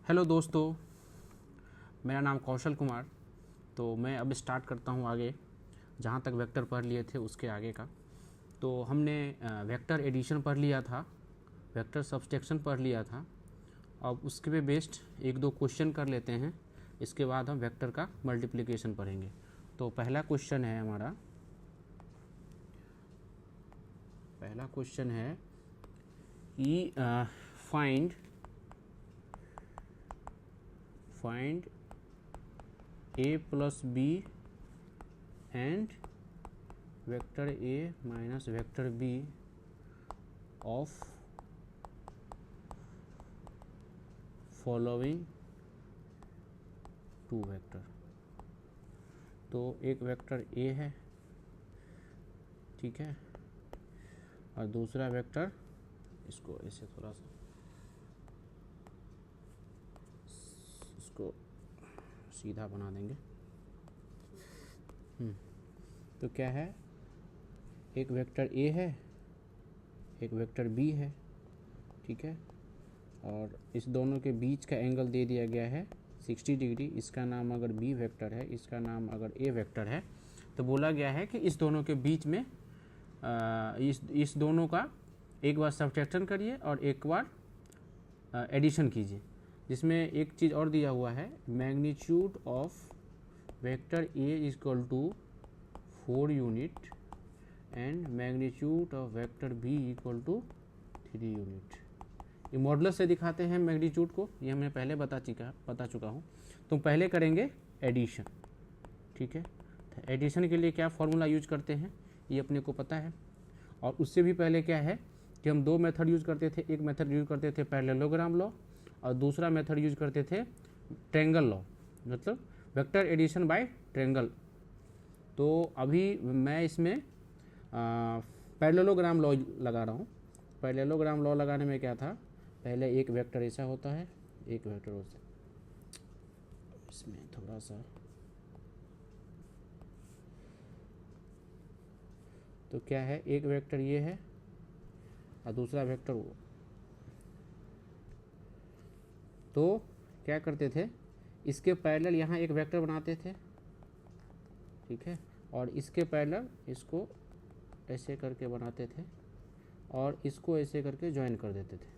Hello दोस्तों, मेरा नाम कौशल कुमार। तो मैं अब स्टार्ट करता हूँ आगे, जहाँ तक वेक्टर पढ़ लिए थे उसके आगे का। तो हमने वेक्टर एडिशन पढ़ लिया था, वेक्टर सब्सट्रैक्शन पढ़ लिया था। अब उसके पे बेस्ड एक दो क्वेश्चन कर लेते हैं, इसके बाद हम वेक्टर का मल्टीप्लिकेशन पढ़ेंगे। तो पहला क्वेश्चन है हमारा, पहला क्वेश्चन है कि find a plus b and vector a minus vector b of following two vector. तो एक वेक्टर a है, ठीक है, और दूसरा वेक्टर, इसको ऐसे थोड़ा सा इसको सीधा बना देंगे। तो क्या है, एक वेक्टर a है, एक वेक्टर b है, ठीक है, और इस दोनों के बीच का एंगल दे दिया गया है 60 डिग्री। इसका नाम अगर b वेक्टर है, इसका नाम अगर a वेक्टर है, तो बोला गया है कि इस दोनों के बीच में इस दोनों का एक बार सब्ट्रैक्शन करिए और एक बार एडिशन कीजिए। जिसमें एक चीज़ और दिया हुआ है, magnitude of vector a equal to 4 unit and magnitude of vector b equal to 3 unit. ये मॉडुलस से दिखाते हैं मैग्नीट्यूड को, ये हमने पहले बता चुका हूँ। तो पहले करेंगे एडिशन, ठीक है। तो एडिशन के लिए क्या फॉर्मूला यूज करते हैं ये अपने को पता है। और उससे भी पहले क्या है कि हम दो मेथड यूज करते थे। एक मेथड यूज करते थे पैरेललोग्राम लॉ और दूसरा मेथड यूज करते थे ट्रायंगल लॉ, मतलब वेक्टर एडिशन बाय ट्रायंगल। तो अभी मैं इसमें पैरेललोग्राम लॉ लगा रहा हूँ। पैरेललोग्राम लॉ लगाने में क्या था, पहले एक वेक्टर ऐसा होता है, एक वेक्टर होता है, इसमें थोड़ा सा, तो क्या है, एक वेक्टर ये है और दूसरा वेक्टर वो। तो क्या करते थे, इसके पैरेलल यहाँ एक वेक्टर बनाते थे, ठीक है, और इसके पैरेलल इसको ऐसे करके बनाते थे और इसको ऐसे करके ज्वाइन कर देते थे।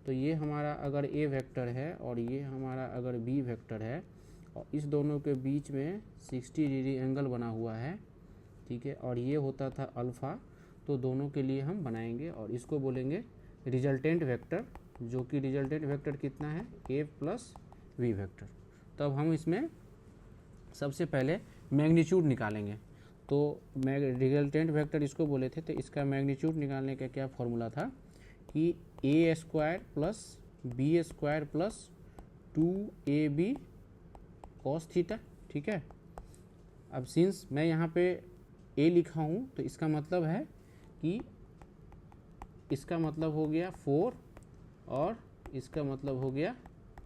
तो ये हमारा अगर a वेक्टर है और ये हमारा अगर b वेक्टर है और इस दोनों के बीच में 60 डिग्री एंगल बना हुआ है, ठीक है, और ये होता था अल्फ़ा। तो दोनों के लिए हम बनाएंगे और इसको बोलेंगे रिजल्टेंट वेक्टर, जो कि रिजल्टेंट वेक्टर कितना है, a प्लस v वेक्टर। तब हम इसमें सबसे पहले मैग्नीट्यूड निकालेंगे। तो रिजल्टेंट वेक्टर इसको बोले थे, तो इसका मैग्नीट्यूड निकालने का क्या फॉर्मूला था कि a square plus b square plus 2ab cos theta, ठीक है। अब सिंस मैं यहाँ पे a लिखा हूँ तो इसका मतलब है कि इसका मतलब हो गया 4 और इसका मतलब हो गया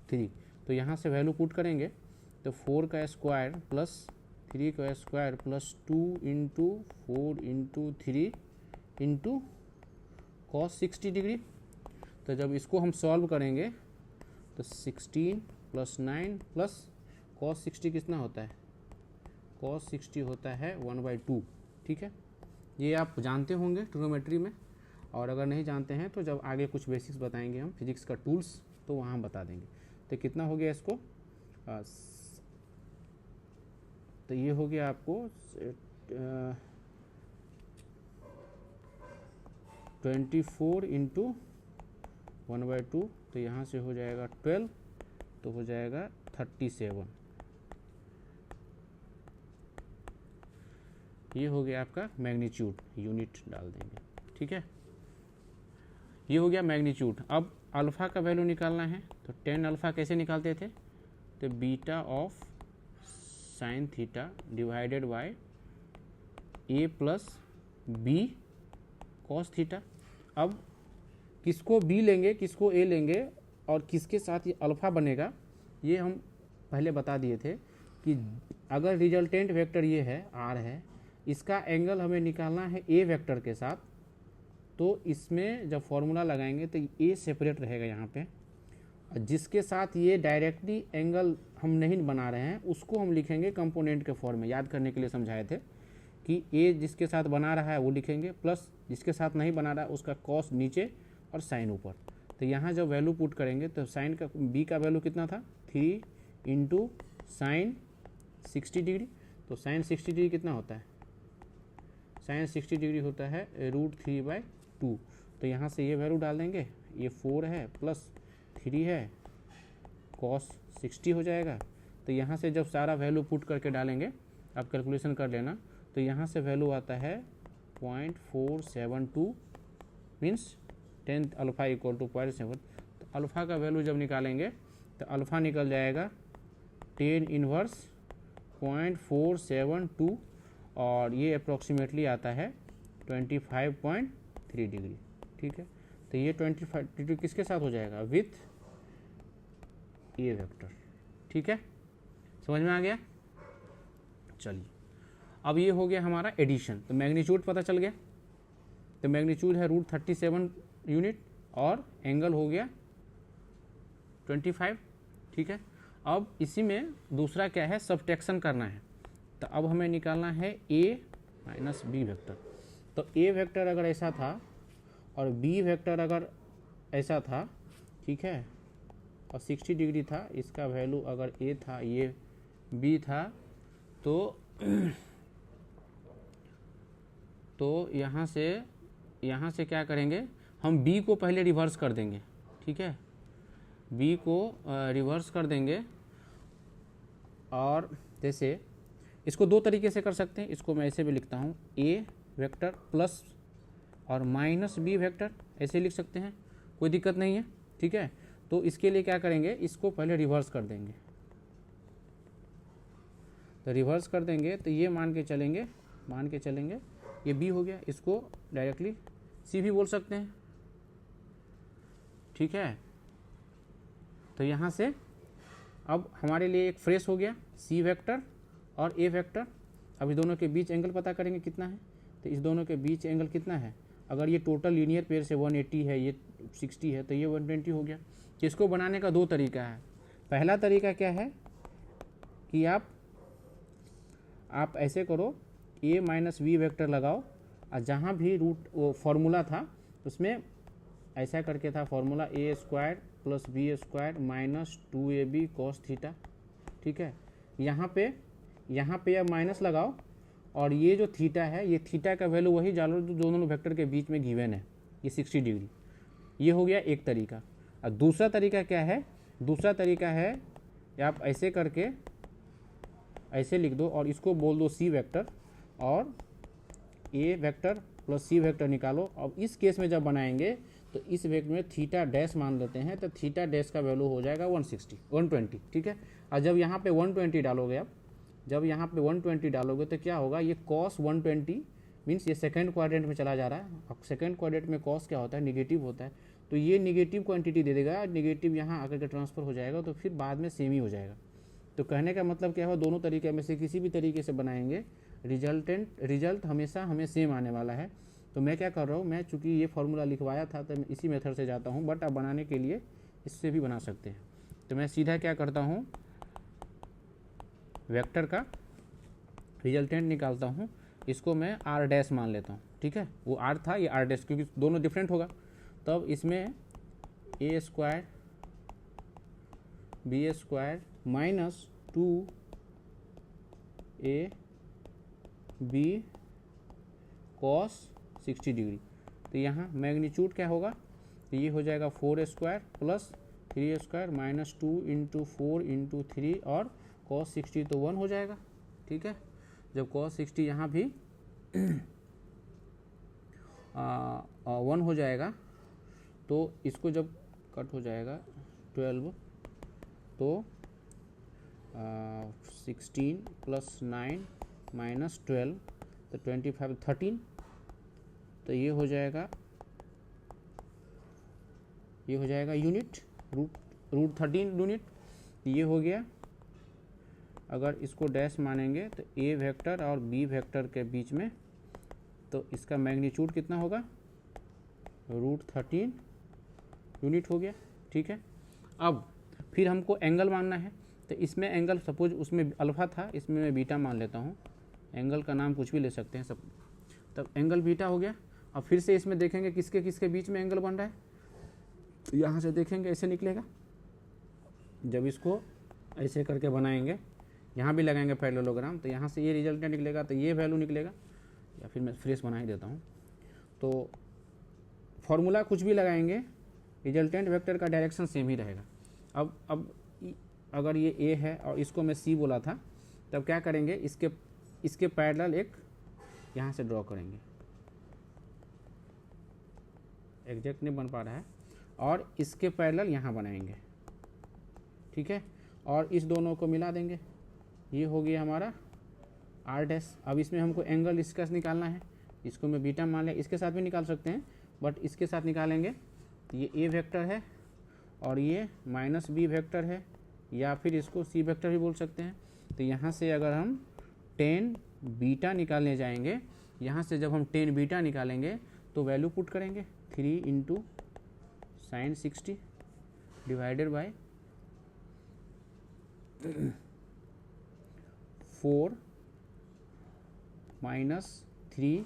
3। तो यहाँ से वैल्यू पुट करेंगे तो 4 का स्क्वायर प्लस 3 का square plus 2 into 4 into 3 into cos 60 degree. तो जब इसको हम सॉल्व करेंगे तो 16 प्लस 9 प्लस कॉस 60 कितना होता है, कॉस 60 होता है 1/2, ठीक है। ये आप जानते होंगे ट्रिग्नोमेट्री में, और अगर नहीं जानते हैं तो जब आगे कुछ बेसिक्स बताएंगे हम फिजिक्स का टूल्स, तो वहाँ बता देंगे। तो कितना हो गया इसको, तो ये हो गया आपको 24 इंटू 1/2, तो यहाँ से हो जाएगा 12, तो हो जाएगा 37। ये हो गया आपका मैग्नीट्यूड, यूनिट डाल देंगे, ठीक है। ये हो गया मैग्नीट्यूड। अब अल्फ़ा का वैल्यू निकालना है, तो 10 अल्फ़ा कैसे निकालते थे, तो beta of sine theta divided by a plus b cos theta. अब किसको b लेंगे, किसको a लेंगे और किसके साथ ये अल्फ़ा बनेगा, ये हम पहले बता दिए थे कि अगर रिजल्टेंट वेक्टर ये है r है, इसका एंगल हमें निकालना है a वेक्टर के साथ। तो इसमें जब फॉर्मूला लगाएंगे तो a सेपरेट रहेगा यहाँ पे जिसके साथ ये डायरेक्टली एंगल हम नहीं बना रहे हैं उसको हम लिखेंगे कंपोनेंट के फॉर्म में। याद करने के लिए समझाए थे कि ए जिसके साथ बना रहा है वो लिखेंगे, प्लस जिसके साथ नहीं बना रहा है उसका कॉस नीचे और साइन ऊपर। तो यहाँ जब वैल्यू पुट करेंगे तो साइन का बी का वैल्यू कितना था 3 इंटू साइन 60 डिग्री। तो साइन 60 डिग्री कितना होता है, साइन 60 डिग्री होता है √3/2। तो यहाँ से ये वैल्यू डाल देंगे, ये 4 है प्लस 3 है, कॉस 60 हो जाएगा। तो यहाँ से जब सारा वैल्यू पुट करके डालेंगे, आप कैलकुलेशन कर लेना, तो यहाँ से वैल्यू आता है 0.472 मीन्स 10 अल्फ़ा इक्वल टू 0.7। तो अल्फ़ा का वैल्यू जब निकालेंगे तो अल्फ़ा निकल जाएगा 10 इनवर्स 0.472 और ये अप्रॉक्सीमेटली आता है 25.3 डिग्री। ठीक है, तो ये 25 डिग्री किसके साथ हो जाएगा, विथ ए वेक्टर। ठीक है, समझ में आ गया। चलिए अब ये हो गया हमारा एडिशन। तो मैग्नीट्यूड पता चल गया, तो मैग्नीट्यूड है √37 यूनिट और एंगल हो गया 25। ठीक है, अब इसी में दूसरा क्या है, सब्ट्रैक्शन करना है। तो अब हमें निकालना है a माइनस बी वेक्टर। तो a वेक्टर अगर ऐसा था और b वेक्टर अगर ऐसा था, ठीक है, और 60 डिग्री था, इसका वैल्यू अगर a था, ये b था, तो यहाँ से क्या करेंगे, हम b को पहले रिवर्स कर देंगे। ठीक है, b को रिवर्स कर देंगे और जैसे इसको दो तरीके से कर सकते हैं। इसको मैं ऐसे भी लिखता हूँ, a वेक्टर प्लस और माइनस b वेक्टर, ऐसे लिख सकते हैं, कोई दिक्कत नहीं है। ठीक है, तो इसके लिए क्या करेंगे, इसको पहले रिवर्स कर देंगे। तो रिवर्स कर देंगे तो ये मान के चलेंगे ये b हो गया, इसको डायरेक्टली c भी बोल सकते हैं। ठीक है, तो यहाँ से अब हमारे लिए एक फ्रेश हो गया c वेक्टर और a वेक्टर। अब इस दोनों के बीच एंगल पता करेंगे कितना है। तो इस दोनों के बीच एंगल कितना है, अगर ये टोटल लीनियर पेयर से 180 है, ये 60 है, तो ये 120 हो गया। इसको बनाने का दो तरीका है। पहला तरीका क्या है कि आप ऐसे करो, a माइनस बी वेक्टर लगाओ और जहाँ भी रूट वो फॉर्मूला था उसमें ऐसा करके था formula, a² plus b² minus 2ab cos theta. ठीक है, यहाँ पे अब माइनस लगाओ और ये जो थीटा है, ये थीटा का वैल्यू वही डालो जो दोनों वेक्टर के बीच में गिवन है, ये 60 डिग्री। ये हो गया एक तरीका। और दूसरा तरीका क्या है, दूसरा तरीका है आप ऐसे करके ऐसे लिख दो और इसको बोल दो सी वेक्टर और ए वेक्टर प्लस सी वेक्टर निकालो। अब इस केस में जब बनाएंगे तो इस वेक्टर में थीटा डैश मान लेते हैं, तो थीटा डैश का वैल्यू हो जाएगा 120। ठीक है, और जब यहाँ पे 120 डालोगे, आप जब यहाँ पे 120 डालोगे तो क्या होगा, ये कॉस 120 मीन्स ये सेकंड क्वाड्रेंट में चला जा रहा है। अब सेकंड क्वाड्रेंट में कॉस क्या होता है, निगेटिव होता है, तो ये निगेटिव क्वांटिटी दे देगा, निगेटिव यहाँ आकर के ट्रांसफर हो जाएगा, तो फिर बाद में सेम ही हो जाएगा। तो कहने का मतलब क्या है, दोनों तरीके में से किसी भी तरीके से बनाएंगे रिजल्ट हमेशा हमें सेम आने वाला है। तो मैं क्या कर रहा हूँ, मैं चूँकि ये फार्मूला लिखवाया था तो मैं इसी मेथड से जाता हूँ, बट आप बनाने के लिए इससे भी बना सकते हैं। तो मैं सीधा क्या करता हूँ, वेक्टर का रिजल्टेंट निकालता हूँ, इसको मैं आर डैश मान लेता हूँ। ठीक है, वो आर था, ये आर डैश, क्योंकि दोनों डिफरेंट होगा। तब इसमें a² b² minus 2ab cos 60 degree. तो यहाँ मैग्नीट्यूड क्या होगा, तो ये हो जाएगा 4² प्लस 3² माइनस 2 इंटू 4 इंटू 3 और कॉस 60 तो 1 हो जाएगा। ठीक है, जब कॉस 60 यहाँ भी 1 हो जाएगा, तो इसको जब कट हो जाएगा 12, तो 16 प्लस 9 माइनस 12 तो 25 13, तो ये हो जाएगा यूनिट √13 यूनिट। ये हो गया। अगर इसको डैश मानेंगे तो ए वेक्टर और बी वेक्टर के बीच में, तो इसका मैग्नीट्यूड कितना होगा, √13 यूनिट हो गया। ठीक है, अब फिर हमको एंगल मानना है, तो इसमें एंगल सपोज उसमें अल्फ़ा था, इसमें मैं बीटा मान लेता हूँ, एंगल का नाम कुछ भी ले सकते हैं सब, तब एंगल बीटा हो गया। अब फिर से इसमें देखेंगे किसके किसके बीच में एंगल बन रहा है, तो यहाँ से देखेंगे ऐसे निकलेगा। जब इसको ऐसे करके बनाएंगे, यहाँ भी लगाएंगे पैरेललोग्राम, तो यहाँ से ये रिजल्टेंट निकलेगा, तो ये वैल्यू निकलेगा, या फिर मैं फ्रेश बना ही देता हूँ। तो फॉर्मूला कुछ भी लगाएंगे, रिजल्टेंट वेक्टर का डायरेक्शन सेम ही रहेगा। अब अगर ये ए है और इसको मैं सी बोला था, तब क्या करेंगे, इसके पैरेलल एक यहाँ से ड्रॉ करेंगे, एग्जैक्ट नहीं बन पा रहा है, और इसके पैरेलल यहाँ बनाएंगे, ठीक है, और इस दोनों को मिला देंगे, ये हो गया हमारा आर डैश। अब इसमें हमको एंगल इसका निकालना है, इसको मैं बीटा मान लिया, इसके साथ भी निकाल सकते हैं, बट इसके साथ निकालेंगे तो ये ए वेक्टर है और ये माइनस बी वेक्टर है, या फिर इसको सी वेक्टर भी बोल सकते हैं। तो यहाँ से अगर हम टेन बीटा निकालने जाएंगे, यहाँ से जब हम टेन बीटा निकालेंगे तो वैल्यू पुट करेंगे 3 into sine 60 divided by 4 minus 3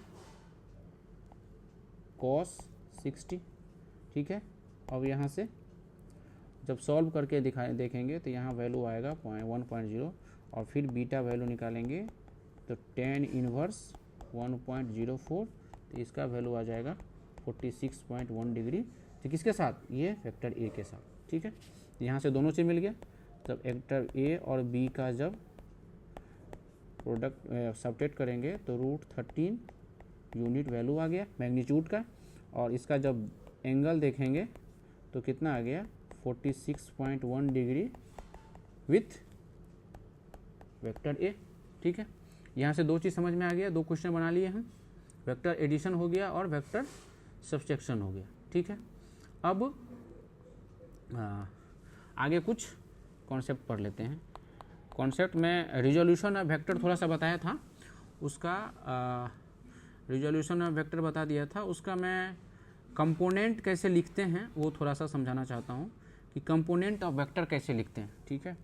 cos 60, ठीक है। अब यहाँ से जब सॉल्व करके देखेंगे तो यहाँ वैल्यू आएगा 1.0, और फिर बीटा वैल्यू निकालेंगे तो 10 इनवर्स 1.04, तो इसका वैल्यू आ जाएगा 46.1 डिग्री। तो किसके साथ, ये वेक्टर ए के साथ, ठीक है। यहाँ से दोनों से मिल गया, तब वेक्टर ए और बी का जब प्रोडक्ट सबट्रैक्ट करेंगे तो √13 यूनिट वैल्यू आ गया मैग्नीट्यूड का, और इसका जब एंगल देखेंगे तो कितना आ गया 46.1 डिग्री विथ वेक्टर ए, ठीक है। यहाँ से दो चीज़ समझ में आ गया, दो क्वेश्चन बना लिए हम, वेक्टर एडिशन हो गया और वेक्टर सब्सट्रैक्शन हो गया, ठीक है। अब आगे कुछ कॉन्सेप्ट पढ़ लेते हैं। कॉन्सेप्ट में रिजोल्यूशन ऑफ वेक्टर थोड़ा सा बताया था, उसका रिजोल्यूशन ऑफ वेक्टर बता दिया था, उसका मैं कंपोनेंट कैसे लिखते हैं वो थोड़ा सा समझाना चाहता हूँ कि कंपोनेंट ऑफ वेक्टर कैसे लिखते हैं, ठीक है।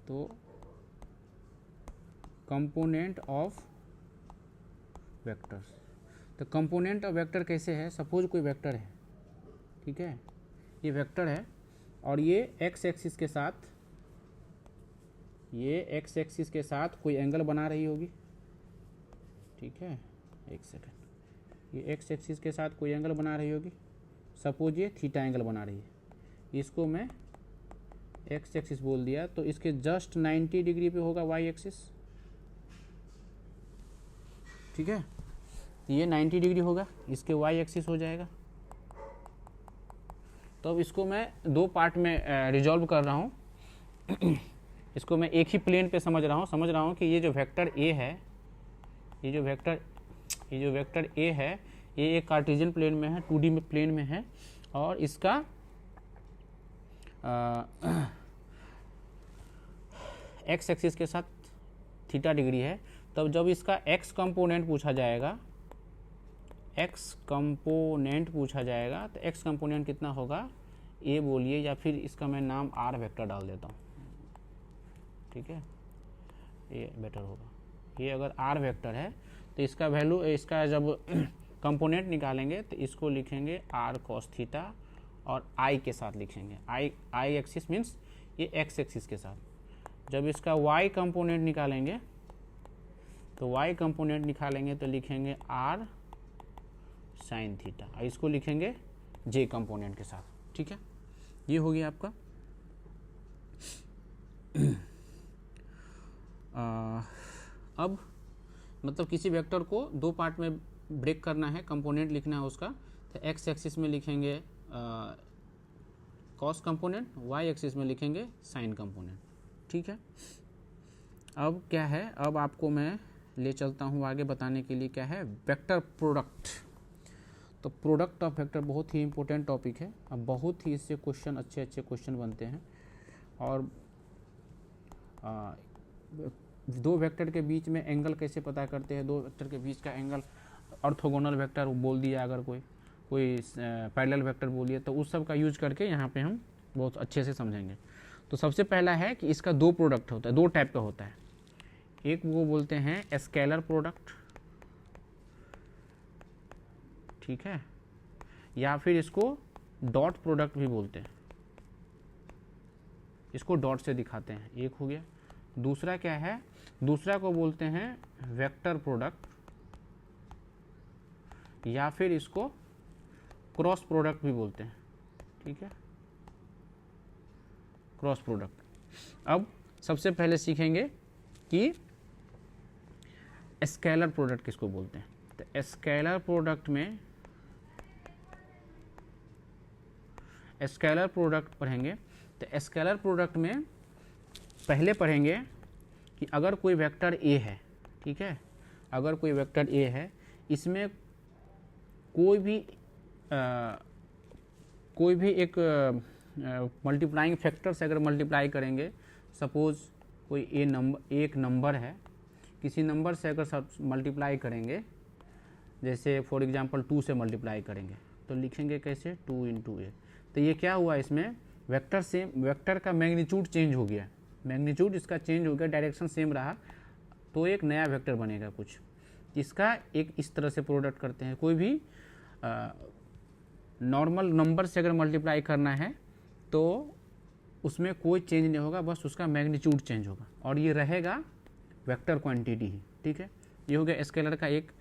तो कंपोनेंट ऑफ वेक्टर्स, तो कंपोनेंट ऑफ वेक्टर कैसे है, सपोज कोई वेक्टर है, ठीक है, ये वेक्टर है और ये एक्स एक्सिस के साथ, ये एक्स एक्सिस के साथ कोई एंगल बना रही होगी, ठीक है, एक सेकंड, ये एक्स एक्सिस के साथ कोई एंगल बना रही होगी, सपोज ये थीटा एंगल बना रही है, इसको मैं एक्स एक्सिस बोल दिया, तो इसके जस्ट 90 डिग्री पे होगा वाई एक्सिस, ठीक है, तो ये 90 डिग्री होगा, इसके वाई एक्सिस हो जाएगा। तो अब इसको मैं दो पार्ट में रिजॉल्व कर रहा हूँ इसको मैं एक ही प्लेन पे समझ रहा हूँ कि ये जो वेक्टर ए है, ये जो वेक्टर ए है, ये एक कार्टेशियन प्लेन में है, 2D में प्लेन में है, और इसका एक्स एक्सिस के साथ थीटा डिग्री है। तब जब इसका एक्स कंपोनेंट पूछा जाएगा, तो एक्स कंपोनेंट कितना होगा, ए बोलिए, या फिर इसका मैं नाम आर वेक्टर डाल देता हूँ, ठीक है, ये बेटर होगा। ये अगर आर वेक्टर है तो इसका वैल्यू, इसका जब कंपोनेंट निकालेंगे तो इसको लिखेंगे आर कॉस थीटा, और आई के साथ लिखेंगे, आई एक्सिस मीन्स ये एक्स एक्सिस के साथ। जब इसका वाई कंपोनेंट निकालेंगे तो लिखेंगे आर साइन थीटा, और इसको लिखेंगे जे कंपोनेंट के साथ, ठीक है। ये हो गया आपका। अब मतलब किसी वेक्टर को दो पार्ट में ब्रेक करना है, कंपोनेंट लिखना है उसका, तो एक्स एक्सिस में लिखेंगे कॉस कंपोनेंट, वाई एक्सिस में लिखेंगे साइन कंपोनेंट, ठीक है। अब क्या है, अब आपको मैं ले चलता हूँ आगे बताने के लिए, क्या है वेक्टर प्रोडक्ट। तो प्रोडक्ट ऑफ वेक्टर बहुत ही इंपॉर्टेंट टॉपिक है, अब बहुत ही इससे क्वेश्चन, अच्छे क्वेश्चन बनते हैं। और दो वेक्टर के बीच में एंगल कैसे पता करते हैं, दो वेक्टर के बीच का एंगल ऑर्थोगोनल वेक्टर बोल दिया अगर कोई, कोई पैरेलल वेक्टर बोलिए, तो उस सब का यूज करके यहाँ पे हम बहुत अच्छे से समझेंगे। तो सबसे पहला है कि इसका दो प्रोडक्ट होता है, दो टाइप का होता है। एक वो बोलते हैं स्केलर प्रोडक्ट, ठीक है, या फिर इसको डॉट प्रोडक्ट भी बोलते हैं, इसको डॉट से दिखाते हैं, एक हो गया। दूसरा क्या है, दूसरा को बोलते हैं वेक्टर प्रोडक्ट, या फिर इसको क्रॉस प्रोडक्ट भी बोलते हैं, ठीक है, क्रॉस प्रोडक्ट। अब सबसे पहले सीखेंगे कि स्केलर प्रोडक्ट किसको बोलते हैं। तो स्केलर प्रोडक्ट में, स्केलर प्रोडक्ट पढ़ेंगे। तो स्केलर प्रोडक्ट में पहले पढ़ेंगे कि अगर कोई वेक्टर ए है, ठीक है, अगर कोई वेक्टर ए है, इसमें कोई भी एक मल्टीप्लाइंग फैक्टर से अगर मल्टीप्लाई करेंगे, सपोज कोई एक नंबर है, किसी नंबर से अगर मल्टीप्लाई करेंगे, जैसे फॉर एग्जांपल 2 से मल्टीप्लाई करेंगे, तो लिखेंगे कैसे, 2 × ए। तो ये क्या हुआ, इसमें वेक्टर का मैग्नीट्यूड चेंज हो गया, मैग्नीट्यूड इसका चेंज हो गया, डायरेक्शन सेम रहा, तो एक नया वेक्टर बनेगा कुछ। इसका एक इस तरह से प्रोडक्ट करते हैं। कोई भी नॉर्मल नंबर से अगर मल्टीप्लाई करना है तो उसमें कोई चेंज नहीं होगा, बस उसका मैग्नीट्यूड चेंज होगा, और ये रहेगा वेक्टर क्वांटिटी ही, ठीक है। ये हो गया स्केलर का एक।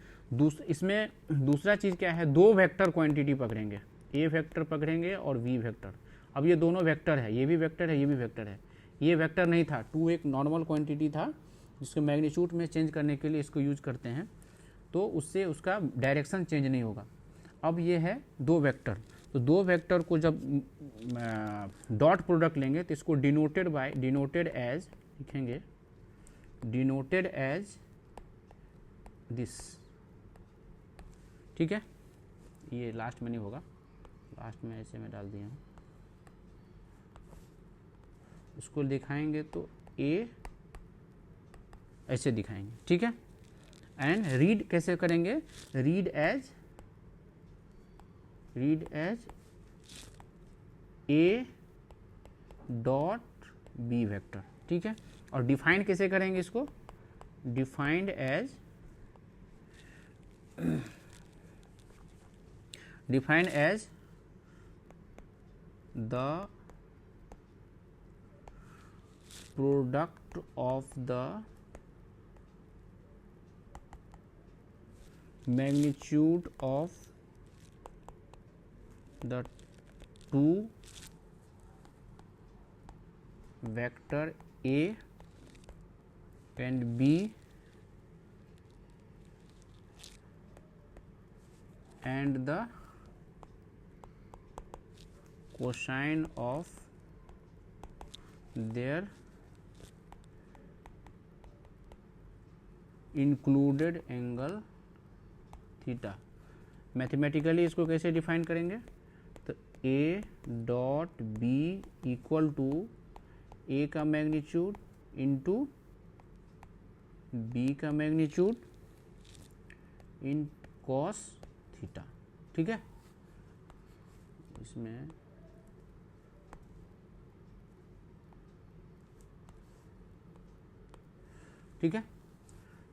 इसमें दूसरा चीज़ क्या है, दो वेक्टर क्वांटिटी पकड़ेंगे, ए वेक्टर पकड़ेंगे और वी वेक्टर। अब ये दोनों वेक्टर है, ये भी वेक्टर है, ये भी वेक्टर है। ये वेक्टर नहीं था, 2 एक नॉर्मल क्वांटिटी था, जिसके मैग्नीट्यूड में चेंज करने के लिए इसको यूज करते हैं, तो उससे उसका डायरेक्शन चेंज नहीं होगा। अब ये है दो वेक्टर, तो दो वेक्टर को जब डॉट प्रोडक्ट लेंगे तो इसको डिनोटेड एज लिखेंगे, डिनोटेड एज दिस, ठीक है। ये लास्ट में नहीं होगा, लास्ट में ऐसे में डाल दिया हूँ, उसको दिखाएंगे तो ए ऐसे दिखाएंगे, ठीक है। एंड रीड कैसे करेंगे, read as A dot B vector, ठीक है। और डिफाइन कैसे करेंगे इसको, defined as the product of the magnitude of the two vector A and B and the cosine of their included angle थीटा। मैथमेटिकली इसको कैसे डिफाइन करेंगे, तो A dot B equal to A का मैग्नीट्यूड इंटू बी का magnitude in cos theta, ठीक है। इसमें ठीक है,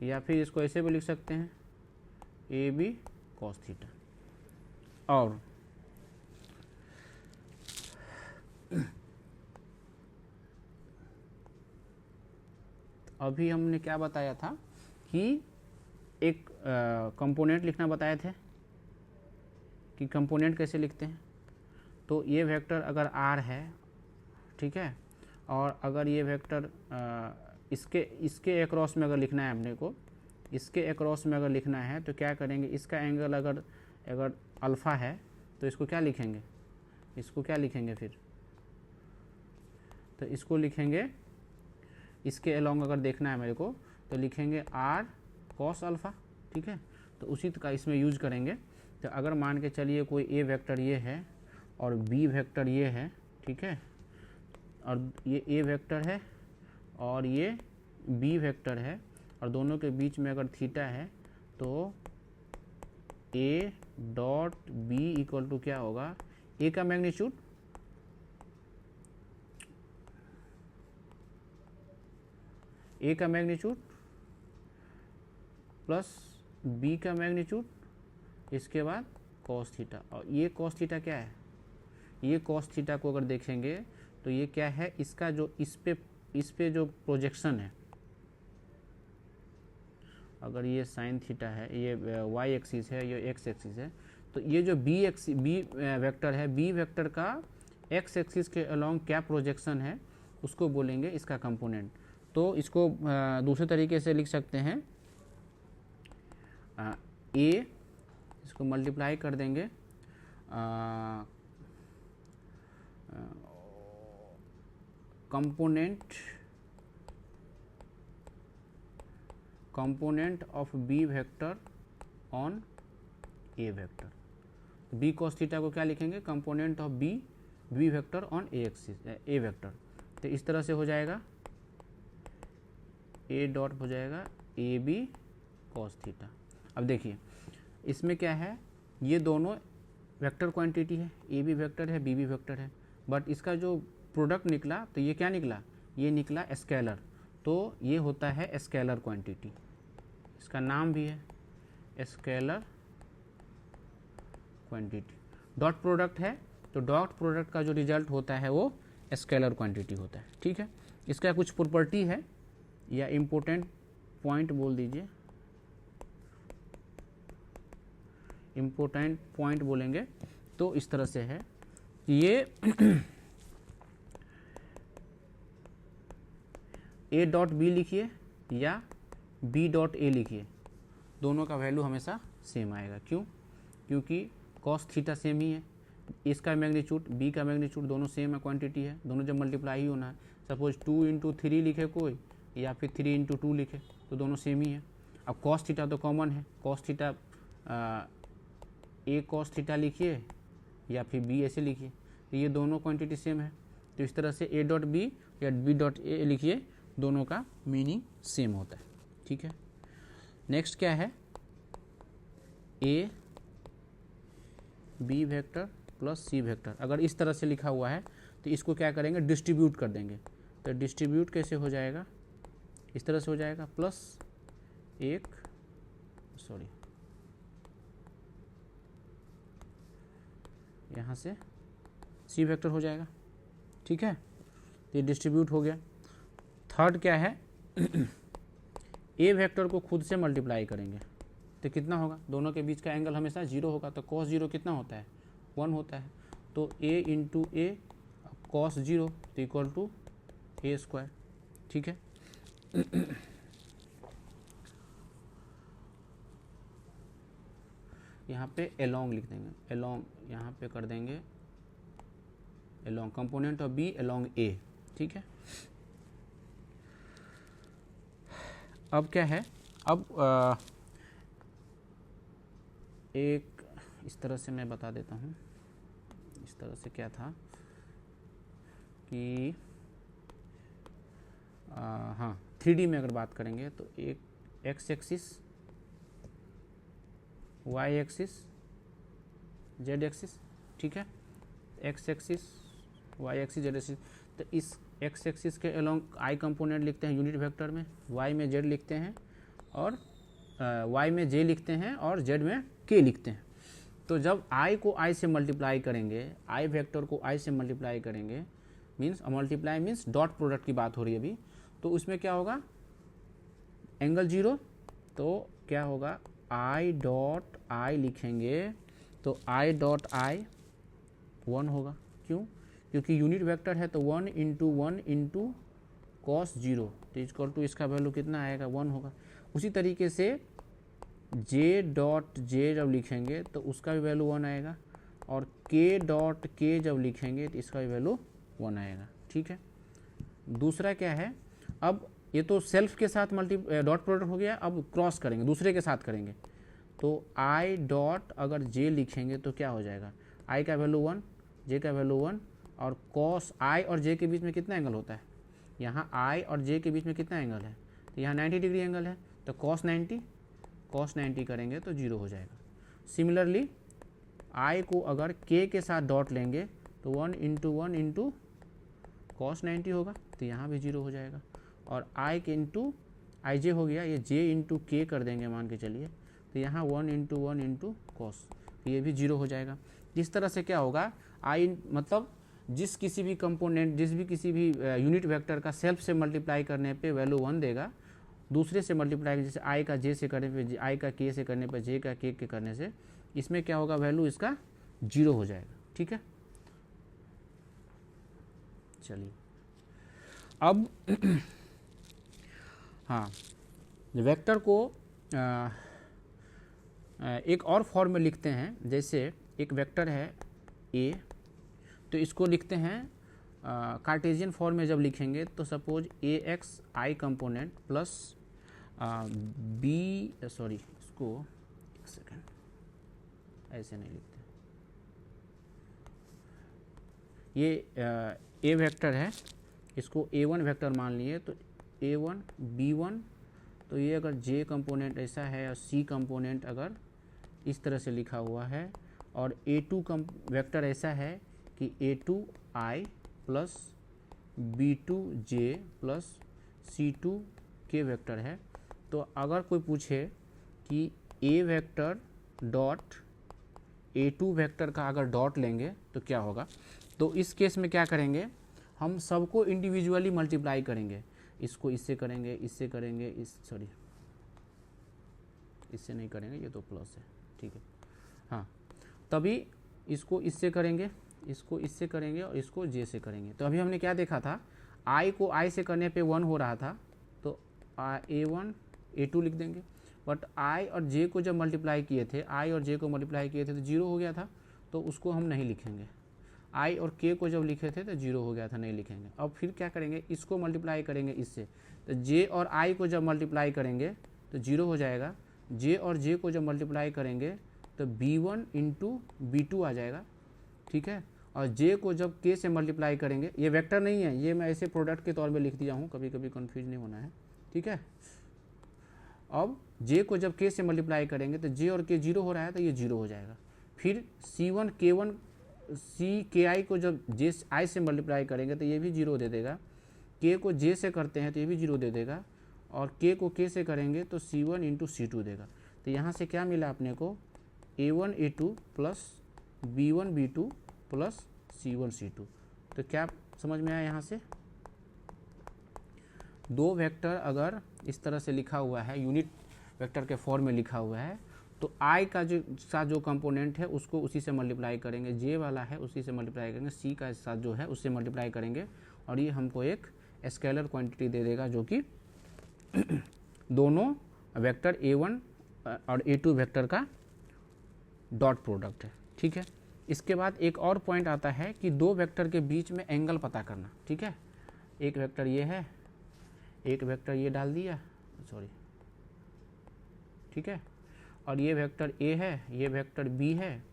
या फिर इसको ऐसे भी लिख सकते हैं, ए बी कॉस थीटा। और अभी हमने क्या बताया था कि एक कंपोनेंट लिखना बताए थे कि कंपोनेंट कैसे लिखते हैं। तो ये वेक्टर अगर आर है, ठीक है, और अगर ये वेक्टर इसके अक्रॉस में अगर लिखना है अपने को, इसके अक्रॉस में अगर लिखना है तो क्या करेंगे, इसका एंगल अगर अल्फ़ा है तो इसको क्या लिखेंगे, इसको क्या लिखेंगे फिर, तो इसको लिखेंगे, इसके अलोंग अगर देखना है मेरे को तो लिखेंगे आर कॉस अल्फ़ा, ठीक है। तो उसी का इसमें यूज करेंगे। तो अगर मान के चलिए कोई ए वेक्टर ये है और बी वेक्टर ये है, ठीक है, और ये ए वेक्टर है और ये बी वेक्टर है, और दोनों के बीच में अगर थीटा है तो A dot B equal to क्या होगा, ए का मैग्नीट्यूड प्लस बी का मैग्नीट्यूड, इसके बाद कॉस थीटा। और ये कॉस थीटा क्या है, ये कॉस थीटा को अगर देखेंगे तो ये क्या है, इसका जो इस पे जो प्रोजेक्शन है, अगर ये साइन थीटा है, ये वाई एक्सिस है, ये एक्स एक्सिस है, तो ये जो बी वेक्टर है, बी वेक्टर का एक्स एक्सिस के अलोंग क्या प्रोजेक्शन है उसको बोलेंगे इसका कंपोनेंट। तो इसको दूसरे तरीके से लिख सकते हैं, ए इसको मल्टीप्लाई कर देंगे component of B vector on A vector. B cos theta को क्या लिखेंगे, component of B vector on A axis A vector. तो इस तरह से हो जाएगा, ए डॉट हो जाएगा ए बी कॉस थीटा। अब देखिए इसमें क्या है, ये दोनों वेक्टर क्वांटिटी है, ए बी वेक्टर है, बी बी वेक्टर है, बट इसका जो प्रोडक्ट निकला तो ये क्या निकला, ये निकला स्केलर। तो ये होता है स्केलर क्वांटिटी, इसका नाम भी है स्केलर क्वांटिटी। डॉट प्रोडक्ट है तो डॉट प्रोडक्ट का जो रिजल्ट होता है वो स्केलर क्वांटिटी होता है। ठीक है, इसका कुछ प्रॉपर्टी है या इम्पोर्टेंट पॉइंट बोल दीजिए, इम्पोर्टेंट पॉइंट बोलेंगे तो इस तरह से है, ये ए डॉट बी लिखिए या बी डॉट ए लिखिए, दोनों का वैल्यू हमेशा सेम आएगा। क्यों, क्योंकि कॉस थीटा सेम ही है, इसका मैग्नीट्यूड बी का मैग्नीट्यूड दोनों सेम है, क्वांटिटी है, दोनों जब मल्टीप्लाई ही होना है। सपोज 2 इंटू 3 लिखे कोई या फिर 3 इंटू 2 लिखे तो दोनों सेम ही है। अब कॉस थीटा तो कॉमन है, कॉस थीटा ए कॉस थीटा लिखिए या फिर बी ऐसे लिखिए, तो ये दोनों क्वांटिटी सेम है। तो इस तरह से ए डॉट बी या बी डॉट ए लिखिए, दोनों का मीनिंग सेम होता है। ठीक है, नेक्स्ट क्या है, A B vector plus C vector. अगर इस तरह से लिखा हुआ है तो इसको क्या करेंगे, डिस्ट्रीब्यूट कर देंगे। तो डिस्ट्रीब्यूट कैसे हो जाएगा, इस तरह से हो जाएगा, प्लस एक सॉरी यहाँ से सी वेक्टर हो जाएगा। ठीक है, ये डिस्ट्रीब्यूट हो गया। थर्ड क्या है, ए वेक्टर को खुद से मल्टीप्लाई करेंगे तो कितना होगा, दोनों के बीच का एंगल हमेशा 0 होगा, तो cos 0 कितना होता है, 1 होता है। तो a इंटू ए कॉस 0 तो इक्वल टू ए स्क्वायर। ठीक है, यहाँ पे एलोंग लिख देंगे, एलोंग यहाँ पे कर देंगे along, component of B along A. ठीक है, अब क्या है, अब एक इस तरह से मैं बता देता हूँ, इस तरह से क्या था कि हाँ 3D में अगर बात करेंगे तो एक X axis, Y axis, Z axis. ठीक है, X axis, Y axis, Z axis. तो इस एक्स एक्सिस के अलोंग आई कंपोनेंट लिखते हैं यूनिट वेक्टर में, वाई में जेड लिखते हैं और वाई में जे लिखते हैं और जेड में के लिखते हैं। तो जब आई को आई से मल्टीप्लाई करेंगे, आई वेक्टर को आई से मल्टीप्लाई करेंगे, means multiply means dot product की बात हो रही है अभी, तो उसमें क्या होगा, एंगल 0, तो क्या होगा, आई डॉट आई लिखेंगे तो आई डॉट आई 1 होगा। क्यों, क्योंकि यूनिट वेक्टर है तो 1 इंटू 1 इंटू कॉस 0 तो इक्वल टू इसका वैल्यू कितना आएगा, 1 होगा। उसी तरीके से जे डॉट जे जब लिखेंगे तो उसका भी वैल्यू 1 आएगा, और के डॉट के जब लिखेंगे तो इसका भी वैल्यू 1 आएगा। ठीक है, दूसरा क्या है, अब ये तो सेल्फ के साथ डॉट प्रोडक्ट हो गया, अब क्रॉस करेंगे, दूसरे के साथ करेंगे। तो आई डॉट अगर जे लिखेंगे तो क्या हो जाएगा, आई का वैल्यू 1, जे का वैल्यू 1, और कॉस आई और जे के बीच में कितना एंगल होता है, यहाँ आई और जे के बीच में कितना एंगल है, तो यहाँ 90 डिग्री एंगल है, तो कॉस 90 करेंगे तो 0 हो जाएगा। सिमिलरली आई को अगर के के साथ डॉट लेंगे तो 1 इंटू कॉस 90 होगा, तो यहाँ भी 0 हो जाएगा। और आई के इंटू आई जे हो गया, ये जे इंटू के कर देंगे मान के चलिए, तो यहाँ 1 इंटू कॉस, तो ये भी 0 हो जाएगा। इस तरह से क्या होगा, आई मतलब जिस किसी भी कंपोनेंट, किसी भी यूनिट वेक्टर का सेल्फ से मल्टीप्लाई करने पे वैल्यू 1 देगा, दूसरे से मल्टीप्लाई जैसे आई का जे से करने पे, आई का के से करने पे, जे का के करने से, इसमें क्या होगा, वैल्यू इसका 0 हो जाएगा। ठीक है, चलिए अब हाँ, वेक्टर को एक और फॉर्म में लिखते हैं। जैसे एक वेक्टर है ए, तो इसको लिखते हैं कार्टेशियन फॉर्म में जब लिखेंगे तो सपोज ए एक्स आई कंपोनेंट प्लस बी, सॉरी इसको एक सेकेंड, ऐसे नहीं लिखते, ये ए वेक्टर है, इसको ए1 वेक्टर मान लिए, तो a1 b1, तो ये अगर j कंपोनेंट ऐसा है और c कंपोनेंट अगर इस तरह से लिखा हुआ है, और a2 वेक्टर ऐसा है कि a2i plus b2j plus c2k vector है। तो अगर कोई पूछे कि a vector dot a2 vector का अगर डॉट लेंगे तो क्या होगा, तो इस केस में क्या करेंगे, हम सबको इंडिविजुअली मल्टीप्लाई करेंगे, इसको इससे करेंगे, इससे करेंगे, सॉरी इससे नहीं करेंगे, ये तो प्लस है, ठीक है, हाँ, तभी इसको इससे करेंगे, इसको इससे करेंगे और इसको जे से करेंगे। तो अभी हमने क्या देखा था, आई को आई से करने पे 1 हो रहा था, तो a1 a2 लिख देंगे, बट आई और जे को जब मल्टीप्लाई किए थे, आई और जे को मल्टीप्लाई किए थे तो 0 हो गया था, तो उसको हम नहीं लिखेंगे। आई और के को जब लिखे थे तो 0 हो गया था, नहीं लिखेंगे। अब फिर क्या करेंगे, इसको मल्टीप्लाई करेंगे इससे, तो जे और आई को जब मल्टीप्लाई करेंगे तो 0 हो जाएगा। जे और जे को जब मल्टीप्लाई करेंगे तो b1 इंटू b2 आ जाएगा, ठीक है। और जे को जब के से मल्टीप्लाई करेंगे, ये वेक्टर नहीं है, ये मैं ऐसे प्रोडक्ट के तौर पे लिख दिया हूँ, कभी कभी कन्फ्यूज नहीं होना है, ठीक है। अब जे को जब के से मल्टीप्लाई करेंगे तो जे और के 0 हो रहा है, तो ये 0 हो जाएगा। फिर c1 k1 सी के आई को जब जे आई से मल्टीप्लाई करेंगे तो ये भी 0 दे देगा, के को जे से करते हैं तो ये भी 0 दे देगा, और के को के से करेंगे तो c1 इंटू c2 देगा। तो यहाँ से क्या मिला अपने को, a1 a2 plus b1 b2 plus c1 c2। तो क्या समझ में आया, यहाँ से दो वेक्टर अगर इस तरह से लिखा हुआ है, यूनिट वेक्टर के फॉर्म में लिखा हुआ है, तो आई का जो कंपोनेंट है उसको उसी से मल्टीप्लाई करेंगे, जे वाला है उसी से मल्टीप्लाई करेंगे, सी का साथ जो है उससे मल्टीप्लाई करेंगे, और ये हमको एक स्केलर क्वांटिटी दे देगा जो कि दोनों वेक्टर a1 और a2 वेक्टर का डॉट प्रोडक्ट है, ठीक है। इसके बाद एक और पॉइंट आता है कि दो वेक्टर के बीच में एंगल पता करना, ठीक है। एक वेक्टर ये है, एक वेक्टर ये डाल दिया, सॉरी, ठीक है, और ये वेक्टर a है, ये वेक्टर b है,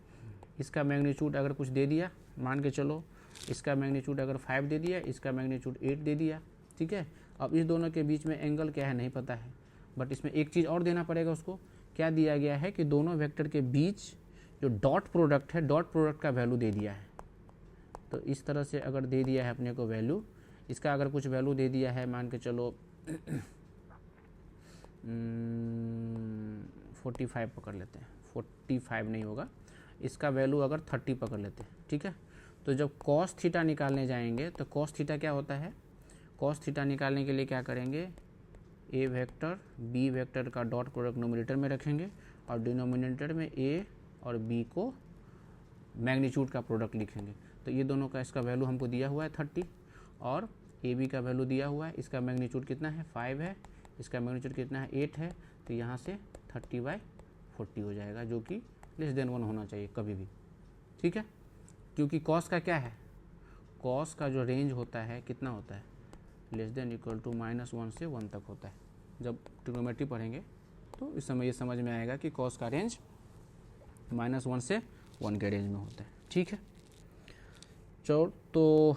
इसका मैग्नीट्यूड अगर कुछ दे दिया, मान के चलो इसका मैग्नीट्यूड अगर 5 दे दिया, इसका मैग्नीट्यूड 8 दे दिया, ठीक है। अब इस दोनों के बीच में एंगल क्या है नहीं पता है, बट इसमें एक चीज़ और देना पड़ेगा उसको, क्या दिया गया है कि दोनों वेक्टर के बीच जो डॉट प्रोडक्ट है, डॉट प्रोडक्ट का वैल्यू दे दिया है। तो इस तरह से अगर दे दिया है अपने को वैल्यू, इसका अगर कुछ वैल्यू दे दिया है, मान के चलो 45 पकड़ लेते हैं, 45 नहीं होगा, इसका वैल्यू अगर 30 पकड़ लेते हैं, ठीक है। तो जब कॉस थीटा निकालने जाएंगे तो कॉस थीटा क्या होता है, कॉस थीटा निकालने के लिए क्या करेंगे, ए वेक्टर बी वेक्टर का डॉट प्रोडक्ट नोमिनेटर में रखेंगे और डिनोमिनेटर में ए और बी को मैग्नीट्यूड का प्रोडक्ट लिखेंगे। तो ये दोनों का इसका वैल्यू हमको दिया हुआ है 30, और ए बी का वैल्यू दिया हुआ है, इसका मैग्नीट्यूड कितना है 5 है, इसका मैग्नीट्यूड कितना है 8 है, तो यहाँ से 30/40 हो जाएगा, जो कि लेस देन 1 होना चाहिए कभी भी, ठीक है। क्योंकि कॉस का क्या है, कॉस का जो रेंज होता है कितना होता है, लेस देन इक्वल टू -1 से 1 तक होता है। जब ट्रिग्नोमेट्री पढ़ेंगे तो इस समय ये समझ में आएगा कि कॉस का रेंज -1 से 1 के रेंज में होता है, ठीक है। तो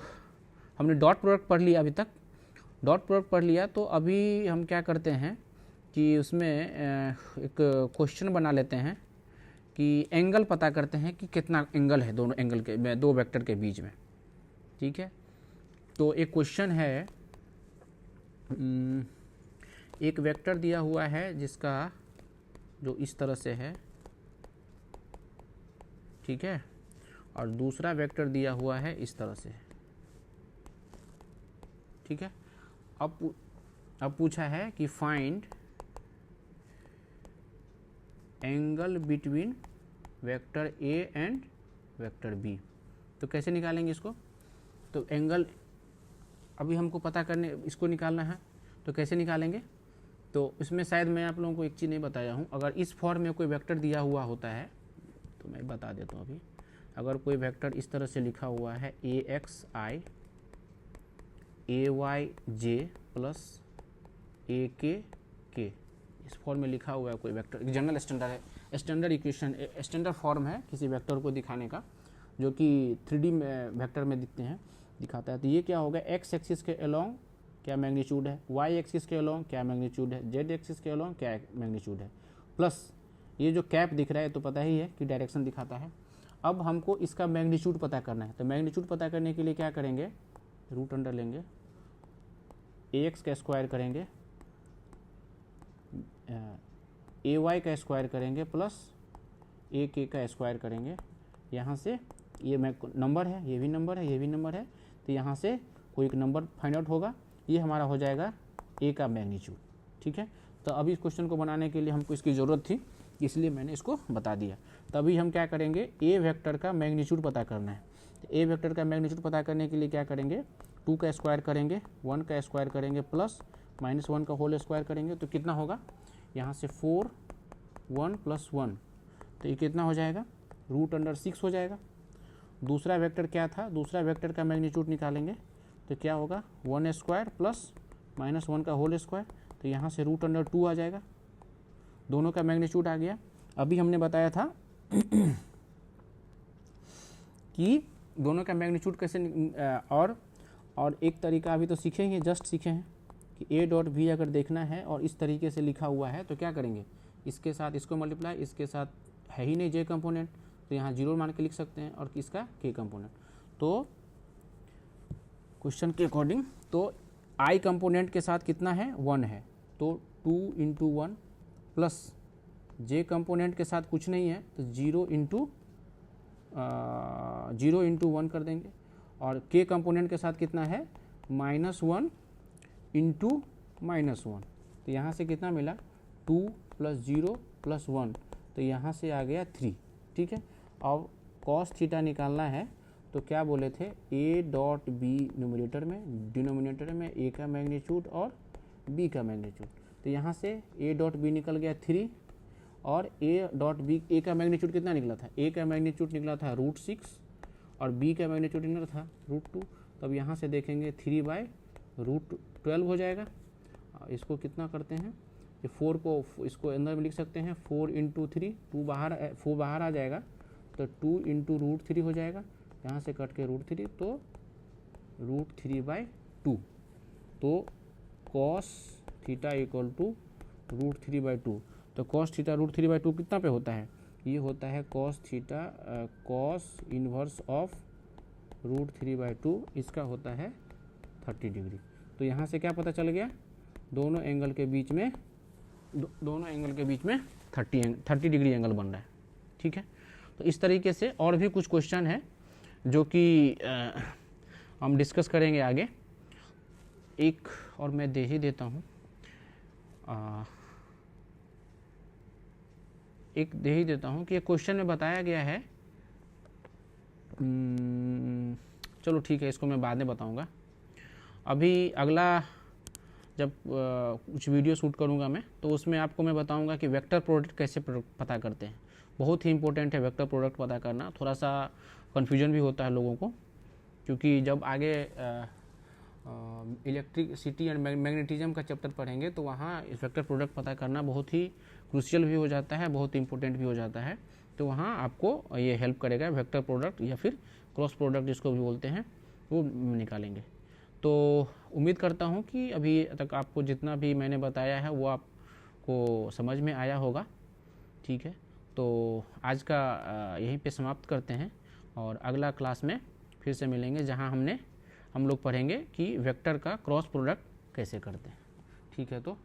हमने डॉट प्रोडक्ट पढ़ लिया, अभी तक डॉट प्रोडक्ट पढ़ लिया। तो अभी हम क्या करते हैं कि उसमें एक क्वेश्चन बना लेते हैं कि एंगल पता करते हैं कि कितना एंगल है दोनों एंगल के, दो वेक्टर के बीच में। ठीक है, तो एक क्वेश्चन है, एक वेक्टर दिया हुआ है जिसका जो इस तरह से है, ठीक है, और दूसरा वेक्टर दिया हुआ है इस तरह से, ठीक है। अब पूछा है कि find angle between vector A and vector B. तो कैसे निकालेंगे इसको? तो एंगल अभी हमको पता करने, इसको निकालना है, तो कैसे निकालेंगे? तो इसमें शायद मैं आप लोगों को एक चीज़ नहीं बताया हूँ। अगर इस फॉर्म में कोई वेक्टर दिया हुआ होता है तो मैं बता देता हूँ अभी। अगर कोई वेक्टर इस तरह से लिखा हुआ है AXI AYJ प्लस AKK, इस फॉर्म में लिखा हुआ है कोई वेक्टर, एक जनरल स्टैंडर्ड है, स्टैंडर्ड इक्वेशन, स्टैंडर्ड फॉर्म है किसी वेक्टर को दिखाने का, जो कि 3D में वेक्टर में दिखाता है। तो ये क्या होगा? एक्स एक्सिस के अलोंग क्या मैग्नीट्यूड है, वाई एक्सिस के अलोंग क्या मैग्नीट्यूड है, जेड एक्सिस के अलोंग क्या मैग्नीट्यूड है, प्लस ये जो कैप दिख रहा है तो पता ही है कि डायरेक्शन दिखाता है। अब हमको इसका मैग्नीट्यूड पता करना है। तो मैग्नीट्यूड पता करने के लिए क्या करेंगे? रूट अंडर लेंगे, AX का स्क्वायर करेंगे, AY का स्क्वायर करेंगे, प्लस AK का स्क्वायर करेंगे। यहाँ से ये नंबर है, ये भी नंबर है, ये भी नंबर है, तो यहाँ से कोई एक नंबर फाइंड आउट होगा, ये हमारा हो जाएगा A का मैग्नीट्यूड। ठीक है, तो अभी इस क्वेश्चन को बनाने के लिए हमको इसकी ज़रूरत थी, इसलिए मैंने इसको बता दिया। तभी हम क्या करेंगे? ए वेक्टर का मैग्नीट्यूड पता करना है। तो ए वेक्टर का मैग्नीट्यूड पता करने के लिए क्या करेंगे? 2 का स्क्वायर करेंगे, 1 का स्क्वायर करेंगे, प्लस -1 का होल स्क्वायर करेंगे, तो कितना होगा? यहाँ से 4 1 + 1, तो ये कितना हो जाएगा? रूट अंडर 6 हो जाएगा। दूसरा वेक्टर क्या था? दूसरा वेक्टर का मैग्नीट्यूड निकालेंगे तो क्या होगा? 1 स्क्वायर प्लस -1 का होल स्क्वायर, तो यहाँ से रूट अंडर 2 आ जाएगा। दोनों का मैग्नीट्यूड आ गया। अभी हमने बताया था कि दोनों का मैग्नीट्यूड कैसे, और एक तरीका अभी तो सीखे ही, जस्ट सीखे हैं कि A डॉट B अगर देखना है और इस तरीके से लिखा हुआ है तो क्या करेंगे? इसके साथ इसको मल्टीप्लाई, इसके साथ है ही नहीं J कंपोनेंट, तो यहाँ 0 मान के लिख सकते हैं, और किसका? K component. तो क्वेश्चन के अकॉर्डिंग तो I कंपोनेंट के साथ कितना है? 1 है, तो 2 × 1, प्लस J कंपोनेंट के साथ कुछ नहीं है तो 0 × 1 कर देंगे, और K कंपोनेंट के साथ कितना है? -1 × -1, तो यहाँ से कितना मिला? 2 + 0 + 1, तो यहाँ से आ गया 3। ठीक है, अब cos थीटा निकालना है, तो क्या बोले थे? A डॉट B न्यूमरेटर में, डिनोमिनेटर में A का मैग्नीट्यूड और B का मैग्नीट्यूड, तो यहाँ से A डॉट B निकल गया 3, और A डॉट B, A का मैग्नीट्यूड कितना निकला था? A का मैग्नीट्यूड निकला था √6, और B का मैग्नीट्यूड निकला था √2। तब यहाँ से देखेंगे 3/√12 हो जाएगा। इसको कितना करते हैं? ये 4 को इसको अंदर में लिख सकते हैं, 4 × 3, 4 बाहर आ जाएगा, तो 2 × √3 हो जाएगा। यहाँ से कट के √3, तो √3/2, तो cos थीटा = √3/2। तो cos थीटा √3/2 कितना पे होता है? ये होता है cos theta cos inverse of √3/2, इसका होता है 30 डिग्री। तो यहाँ से क्या पता चल गया? दोनों एंगल के बीच में 30 डिग्री एंगल बन रहा है। ठीक है, तो इस तरीके से और भी कुछ क्वेश्चन है जो कि हम डिस्कस करेंगे आगे। एक और मैं दे ही देता हूँ, कि क्वेश्चन में बताया गया है, चलो ठीक है, इसको मैं बाद में बताऊंगा। अभी अगला जब कुछ वीडियो शूट करूंगा मैं, तो उसमें आपको मैं बताऊंगा कि वेक्टर प्रोडक्ट कैसे पता करते हैं। बहुत ही इंपॉर्टेंट है वेक्टर प्रोडक्ट पता करना। थोड़ा सा कन्फ्यूजन भी होता है लोगों को, क्योंकि जब आगे इलेक्ट्रिसिटी एंड मैग्नेटिज्म का चैप्टर पढ़ेंगे तो वहाँ इस वेक्टर प्रोडक्ट पता करना बहुत ही क्रूशियल भी हो जाता है, बहुत इंपॉर्टेंट भी हो जाता है। तो वहाँ आपको ये हेल्प करेगा, वेक्टर प्रोडक्ट या फिर क्रॉस प्रोडक्ट जिसको भी बोलते हैं, वो निकालेंगे। तो उम्मीद करता हूँ कि अभी तक आपको जितना भी मैंने बताया है वो आपको समझ में आया होगा। ठीक है, तो आज का यहीं पे समाप्त करते हैं और अगला क्लास में फिर से मिलेंगे, जहां हम लोग पढ़ेंगे कि वेक्टर का क्रॉस प्रोडक्ट कैसे करते हैं। ठीक है, तो